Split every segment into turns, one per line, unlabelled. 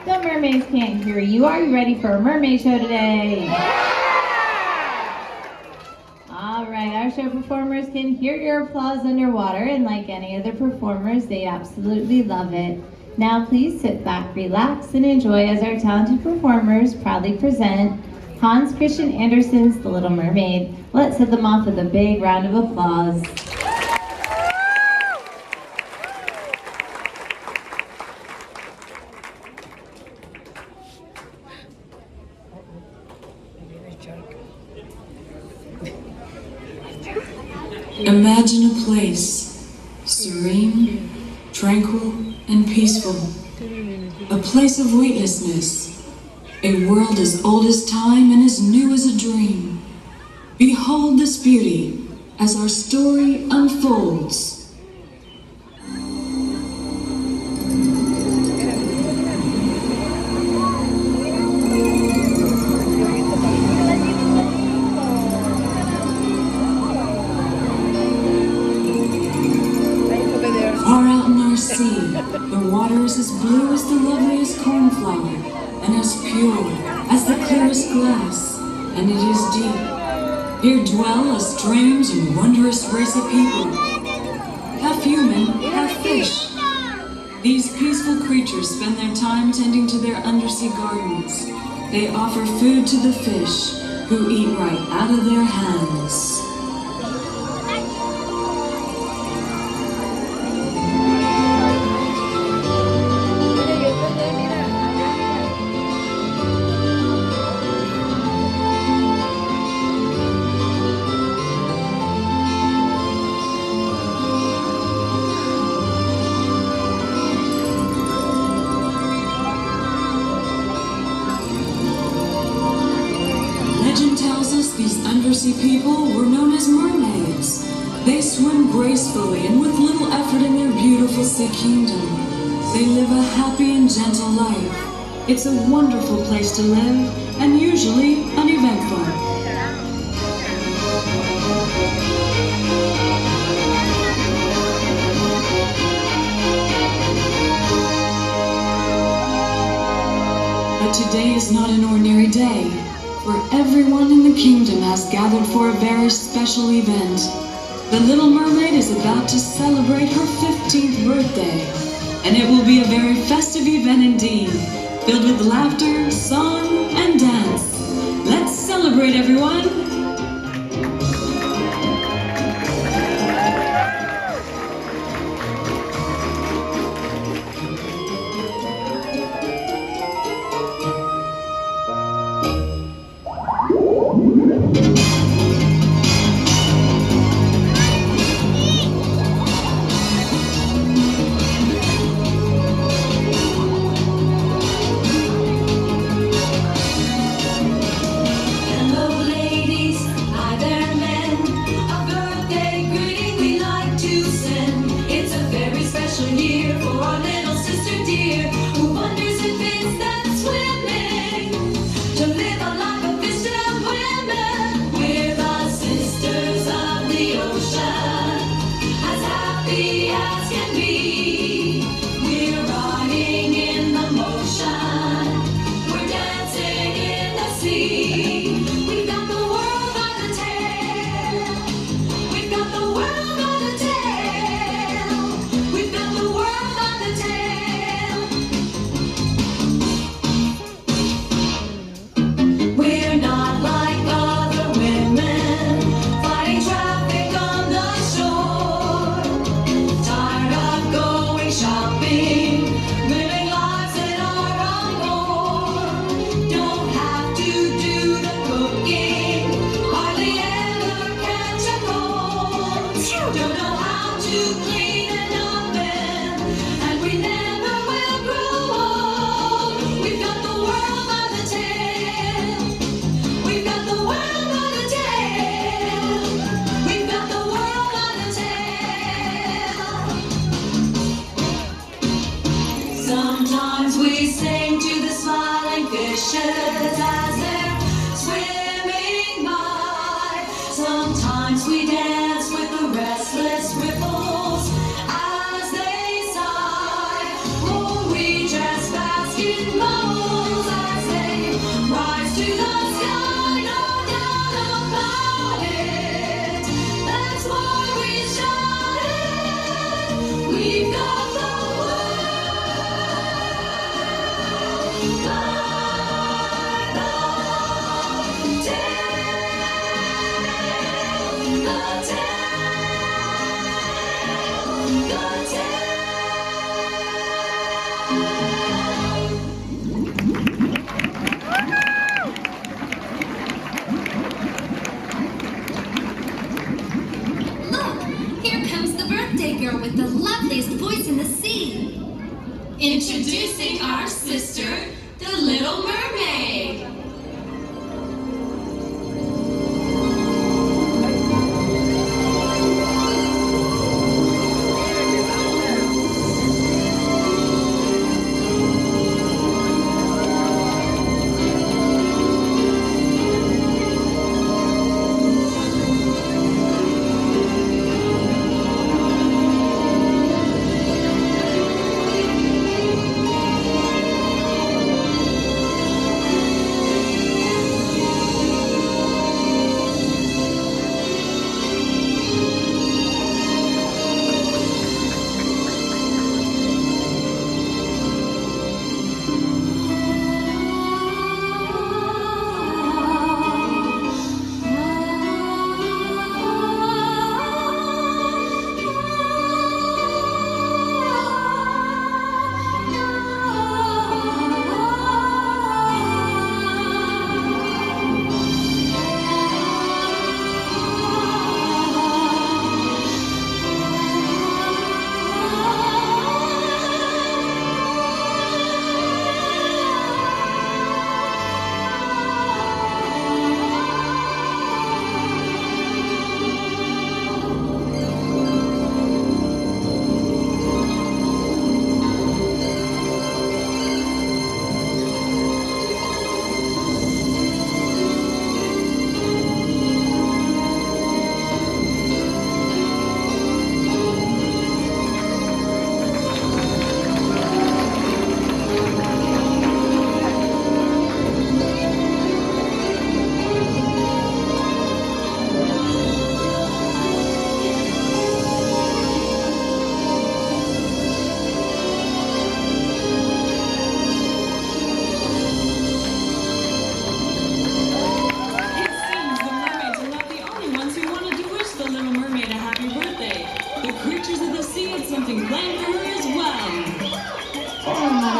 The mermaids can't hear you. Are you ready for a mermaid show today? All right, our show performers can hear your applause underwater, and like any other performers, they absolutely love it. Now please sit back, relax, and enjoy as our talented performers proudly present Hans Christian Andersen's The Little Mermaid. Let's hit them off with a big round of applause.
Imagine a place, serene, tranquil, and peaceful. A place of weightlessness. A world as old as time and as new as a dream. Behold this beauty as our story unfolds. Sea, the water is as blue as the loveliest cornflower, and as pure as the clearest glass, and it is deep. Here dwell a strange and wondrous race of people, half human, half fish. These peaceful creatures spend their time tending to their undersea gardens. They offer food to the fish, who eat right out of their hands. Legend tells us these undersea people were known as mermaids. They swim gracefully and with little effort in their beautiful sea kingdom. They live a happy and gentle life. It's a wonderful place to live, and usually uneventful. But today is not an ordinary day. For everyone in the kingdom has gathered for a very special event. The Little Mermaid is about to celebrate her 15th birthday, and it will be a very festive event indeed, filled with laughter, song, and dance. Let's celebrate, everyone!
Sometimes we dance with the restless ripples as they sigh, or we just bask in love. Introducing our sister, the Little Mermaid.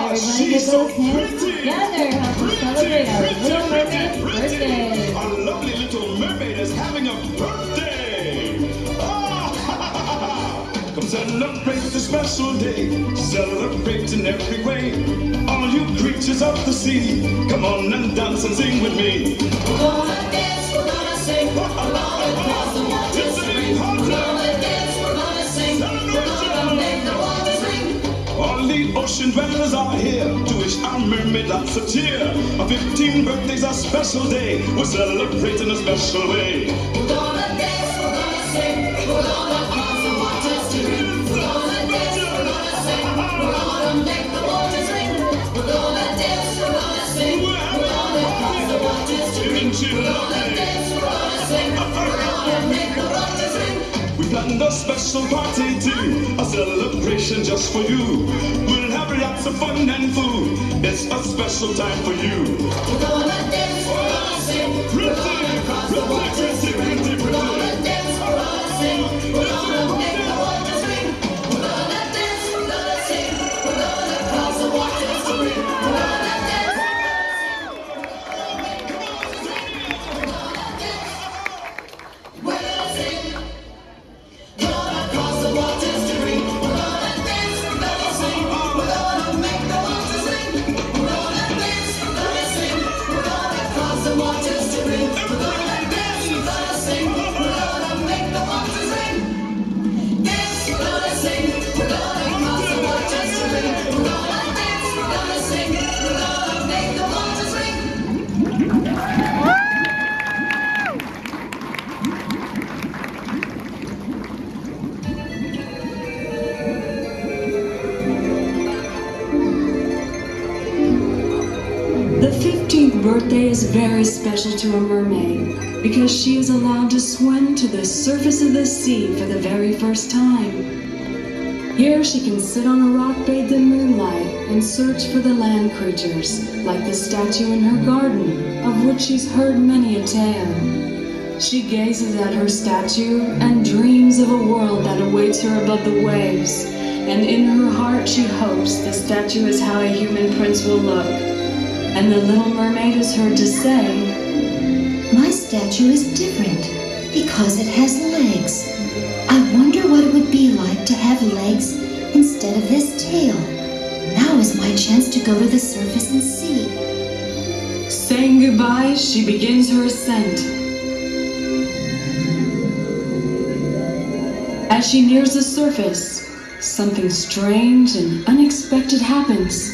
Everybody get those hands together. Help us celebrate our Little Mermaid's birthday.
Our lovely Little Mermaid is having a birthday. Oh, come celebrate the special day. Celebrate in every way. All you creatures of the sea, come on and dance and sing with me.
We're gonna dance, we're gonna sing, we're gonna cross the waters ring. We're gonna dance, we're gonna sing, we're gonna make the waters ring.
All the ocean dwellers are here to wish our mermaid lots of cheer. Our 15th birthday's a special day. We're celebrating a special way.
We're gonna dance, we're gonna sing, we're gonna cross the waters to ring. We're gonna dance, we're gonna sing, we're gonna make the waters ring. We're gonna dance, we're gonna sing, we're gonna cross the waters to ring. We're gonna dance, we're gonna sing, we're gonna make the waters ring.
We planned a special party too, a celebration just for you. We'll have lots of fun and food. It's a special time for you.
We're gonna dance, we're gonna sing, we're gonna cross the waters to ring. We're gonna dance, we're gonna sing, we're gonna make the waters ring. We're gonna dance, we're gonna sing, we're gonna cross the waters to ring. We're gonna dance, we're gonna sing, we're gonna cross the waters to ring. We're gonna dance, we're gonna sing, we're gonna make the waters ring. We're gonna dance, we're gonna sing, we're gonna cross the waters to ring. We're gonna dance, we're gonna sing, we're gonna make the waters ring. Dance, we're gonna sing, we're gonna cross the waters to ring. We're gonna dance, we're gonna sing, we're gonna make the waters ring.
The 15th birthday is very special to a mermaid because she is allowed to swim to the surface of the sea for the very first time. Here she can sit on a rock bathed in moonlight and search for the land creatures, like the statue in her garden, of which she's heard many a tale. She gazes at her statue and dreams of a world that awaits her above the waves, and in her heart she hopes the statue is how a human prince will look. And the Little Mermaid is heard to say,
My statue is different because it has legs. I wonder what it would be like to have legs instead of this tail. Now now is my chance to go to the surface and see.
Saying goodbye, she begins her ascent. As she nears the surface, something strange and unexpected happens.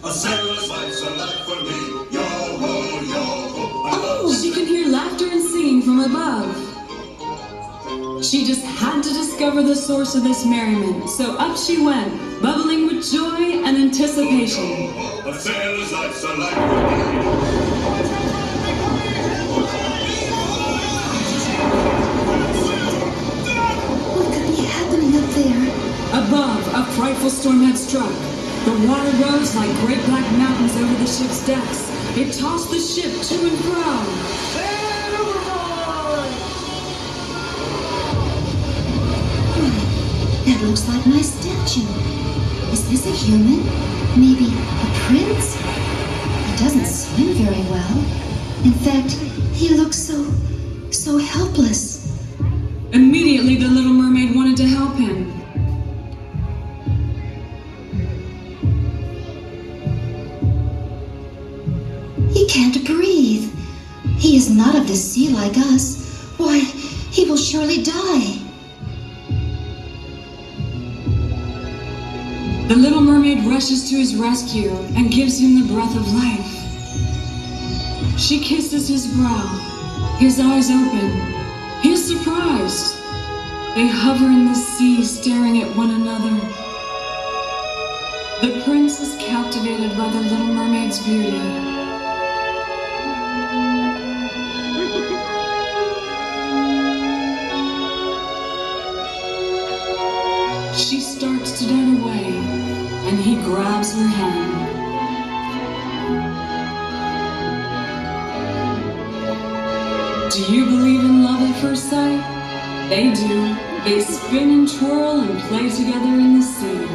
A sailor's life's a life for me. Yo ho, yo ho.
Oh, she can hear laughter and singing from above. She just had to discover the source of this merriment, so up she went, bubbling with joy and anticipation.
A sailor's life's a life for me.
What could be happening up there?
Above, a frightful storm had struck. The water rose like great black mountains over the ship's decks. It tossed the ship to and fro.
That looks like my statue. Is this a human? Maybe a prince? He doesn't swim very well. In fact, he looks so helpless.
Immediately, the Little Mermaid wanted to help him.
He can't breathe. He is not of the sea like us. Why, he will surely die.
The Little Mermaid rushes to his rescue and gives him the breath of life. She kisses his brow. His eyes open. He is surprised. They hover in the sea, staring at one another. The prince is captivated by the Little Mermaid's beauty. She starts to dart away, and he grabs her hand. Do you believe in love at first sight? They do. They spin and twirl and play together in the sea.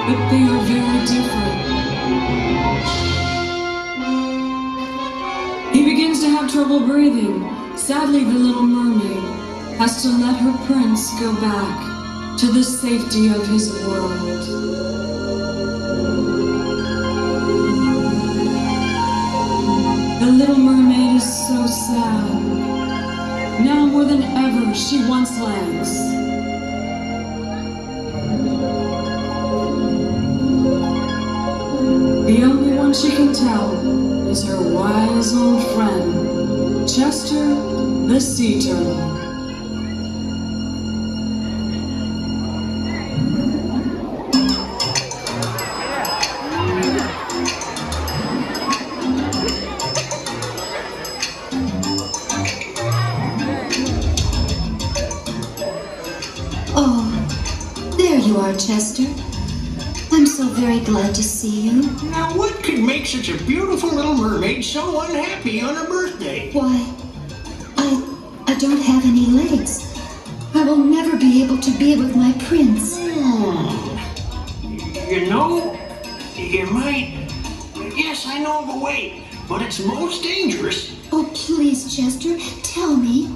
But they are very different. He begins to have trouble breathing. Sadly, the Little Mermaid has to let her prince go back to the safety of his world. The Little Mermaid is so sad. Now more than ever, she wants legs. The only one she can tell is her wise old friend, Chester the Sea Turtle.
Oh, there you are, Chester. I'm so very glad to see you.
Now, what could make such a beautiful little mermaid so unhappy on her birthday?
Why, I don't have any legs. I will never be able to be with my prince.
You know, you might... Yes, I know of a way, but it's most dangerous.
Oh, please, Chester, tell me.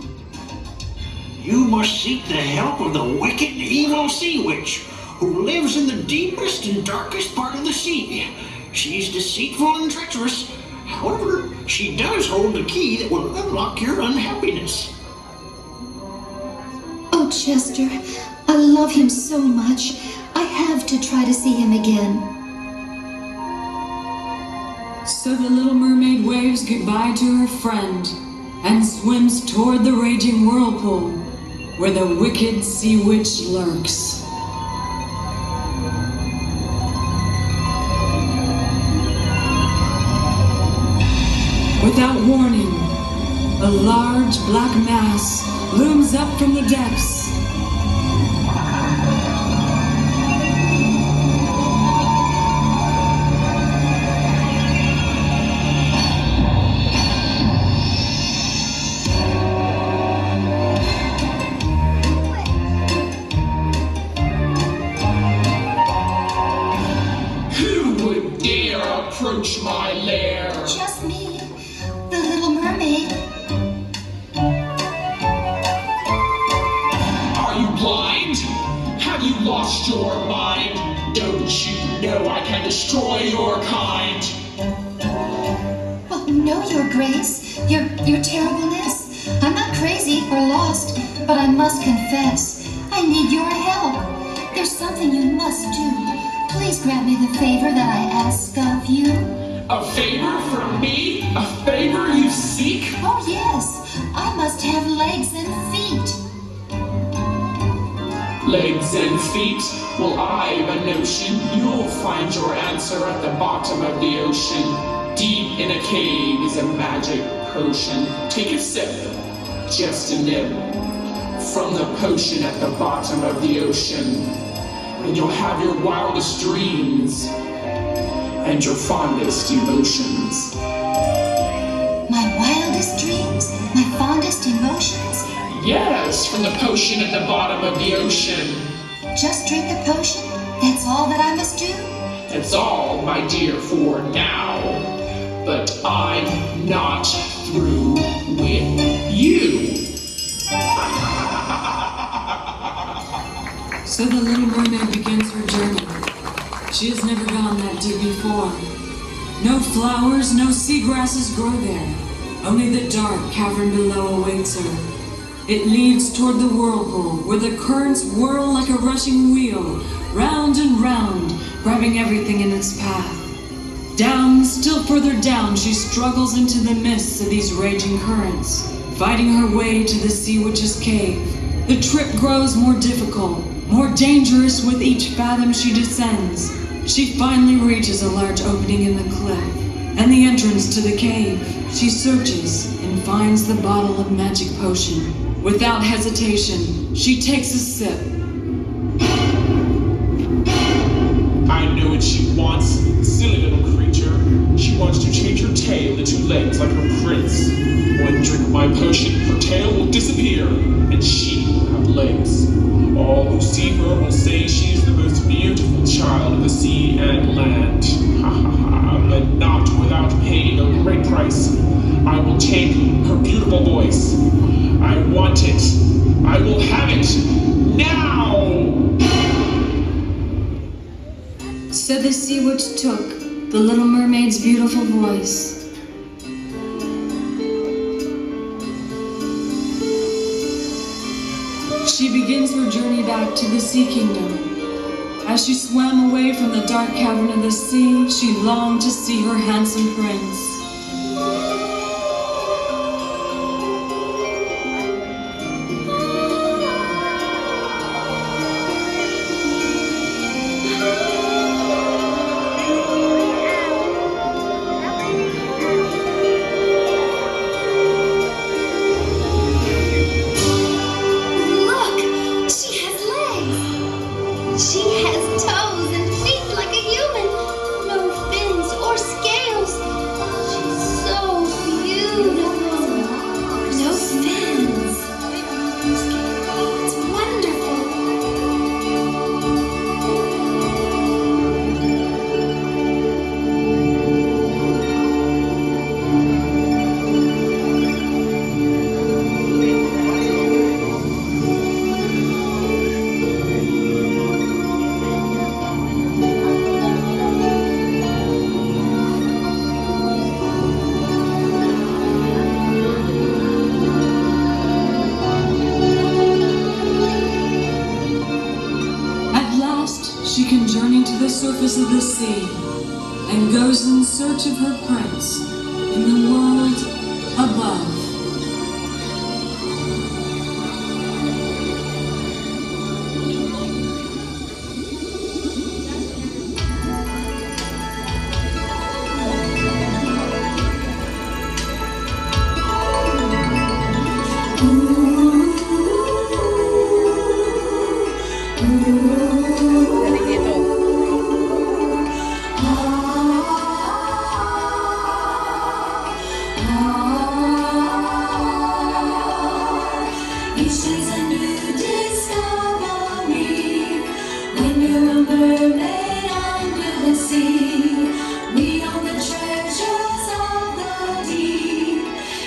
You must seek the help of the wicked, evil sea witch, who lives in the deepest and darkest part of the sea. She's deceitful and treacherous. However, she does hold the key that will unlock your unhappiness.
Oh, Chester, I love him so much. I have to try to see him again.
So the Little Mermaid waves goodbye to her friend and swims toward the raging whirlpool where the wicked sea witch lurks. Without warning, a large black mass looms up from the depths.
lost your mind? Don't you know I can destroy your kind?
Oh, no, Your Grace, your terribleness. I'm not crazy or lost, but I must confess, I need your help. There's something you must do. Please grant me the favor that I ask of you.
A favor from me? A favor you seek?
Oh, yes. I must have legs and feet.
Legs and feet? Well, I've a notion you'll find your answer at the bottom of the ocean. Deep in a cave is a magic potion. Take a sip, just a nib, from the potion at the bottom of the ocean. And you'll have your wildest dreams and your fondest emotions.
My wildest dreams? My fondest emotions?
Yes, from the potion at the bottom of the ocean.
Just drink the potion? That's all that I must do?
That's all, my dear, for now. But I'm not through with you.
So the Little Mermaid begins her journey. She has never gone that deep before. No flowers, no seagrasses grow there. Only the dark cavern below awaits her. It leads toward the whirlpool, where the currents whirl like a rushing wheel, round and round, grabbing everything in its path. Down, still further down, she struggles into the mists of these raging currents, fighting her way to the Sea Witch's cave. The trip grows more difficult, more dangerous with each fathom she descends. She finally reaches a large opening in the cliff, and the entrance to the cave. She searches and finds the bottle of magic potion. Without hesitation, she takes a sip.
I know what she wants, silly little creature. She wants to change her tail into legs like her prince. One drink of my potion, her tail will disappear, and she will have legs. All who see her will say she's the most beautiful child of the sea and land. Ha ha ha, but not without paying a great price. I will take her beautiful voice. I want it. I will have it now!
So the Sea Witch took the Little Mermaid's beautiful voice. She begins her journey back to the Sea Kingdom. As she swam away from the dark cavern of the sea, she longed to see her handsome prince. She can journey to the surface of the sea and goes in search of her prince in the world above.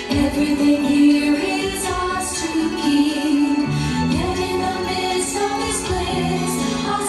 Everything here is ours to keep. Yet in the midst of this bliss, our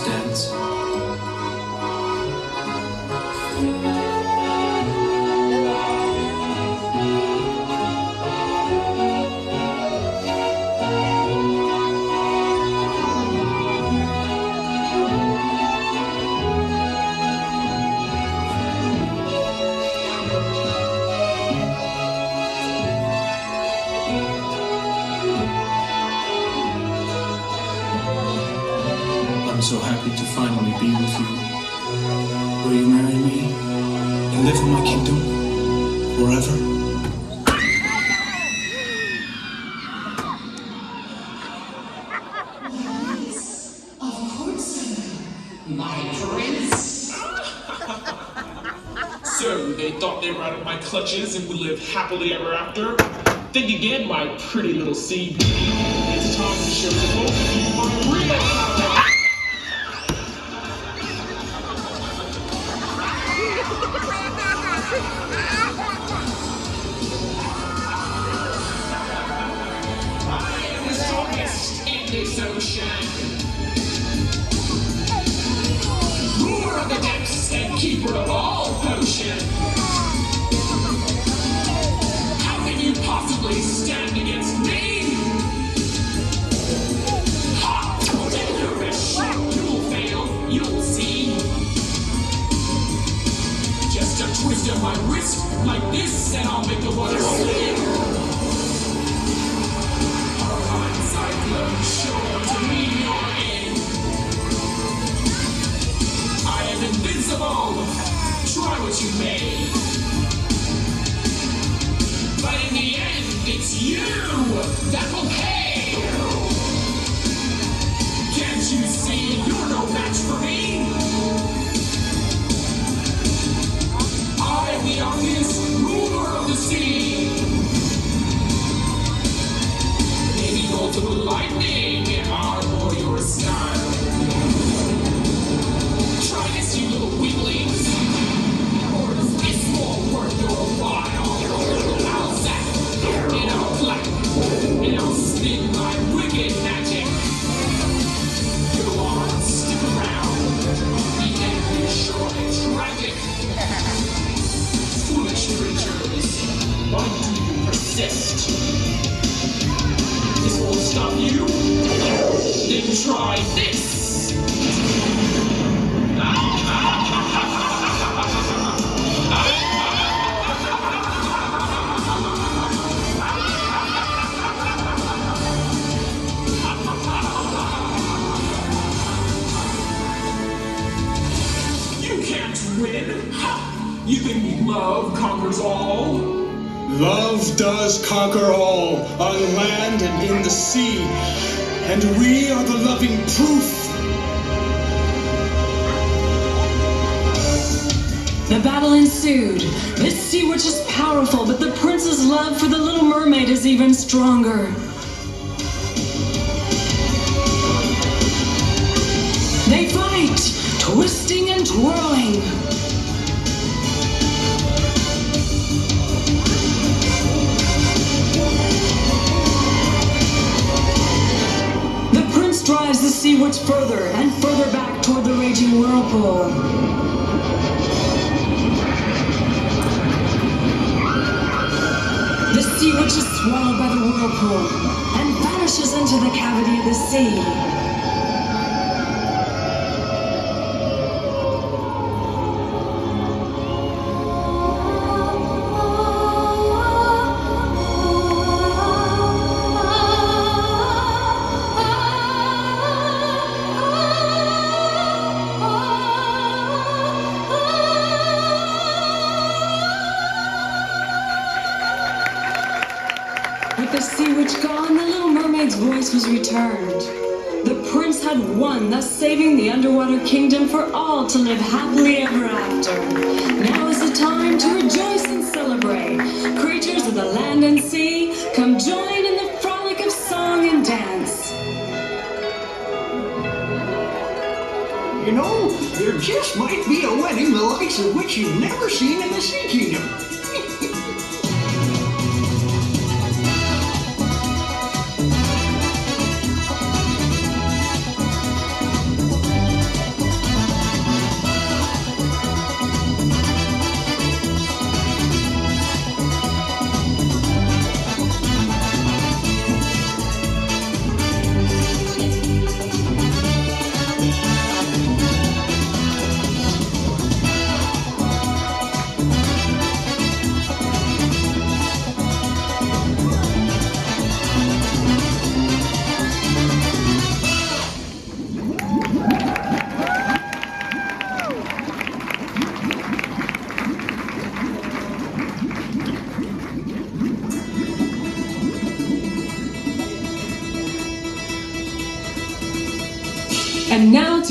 dance. I'm so happy to finally be with you. Will you marry me and live in my kingdom forever?
Of course, my prince.
So, they thought they were out of my clutches and would live happily ever after? Think again, my pretty little sea bee. It's time to show the both of you my real power. I am the strongest in this ocean. Ruler of the depths and keeper of all potions. How can you possibly stand against me? Ha! Dangerous! You'll fail, you'll see. Just a twist of my wrist like this, and I'll make the water split. Horrifying cyclone, sure to mean your end. I am invincible. Try what you may. But in the end, it's you that will pay. Can't you see you're no match for me? I am the obvious ruler of the sea. Maybe multiple lightning arbor your style. Try this, you little weaklings. Or is this more worth your while? I'll zap, and I'll clap, and I'll spin my wicked magic. Go on, stick around. The end is short and tragic. Foolish creatures, why do you persist? This won't stop you. Then try this. You can't win. Ha! You think love conquers all?
Love does conquer all, on land and in the sea, and we are the loving proof.
The battle ensued. This sea witch is powerful, but the prince's love for the Little Mermaid is even stronger. They fight, twisting and twirling. The prince drives the sea witch further and further back toward the raging whirlpool. The sea witch is swallowed by the whirlpool and vanishes into the cavity of the sea. With the sea witch gone, the Little Mermaid's voice was returned. The prince had won, thus saving the underwater kingdom for all to live happily ever after. Now is the time to rejoice and celebrate. Creatures of the land and sea, come join in the frolic of song and dance.
You know, there just might be a wedding the likes of which you've never seen in the Sea Kingdom.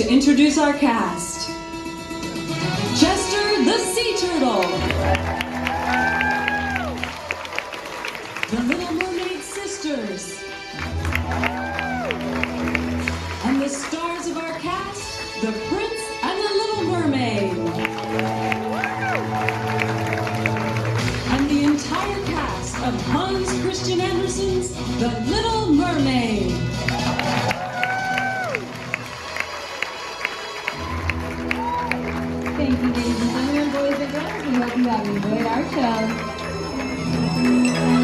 to introduce our cast. Chester the Sea Turtle. The Little Mermaid Sisters. And the stars of our cast, the Prince and the Little Mermaid. And the entire cast of Hans Christian Andersen's The Little Mermaid.
Thank you, ladies and gentlemen, boys and girls. We hope you have enjoyed our show.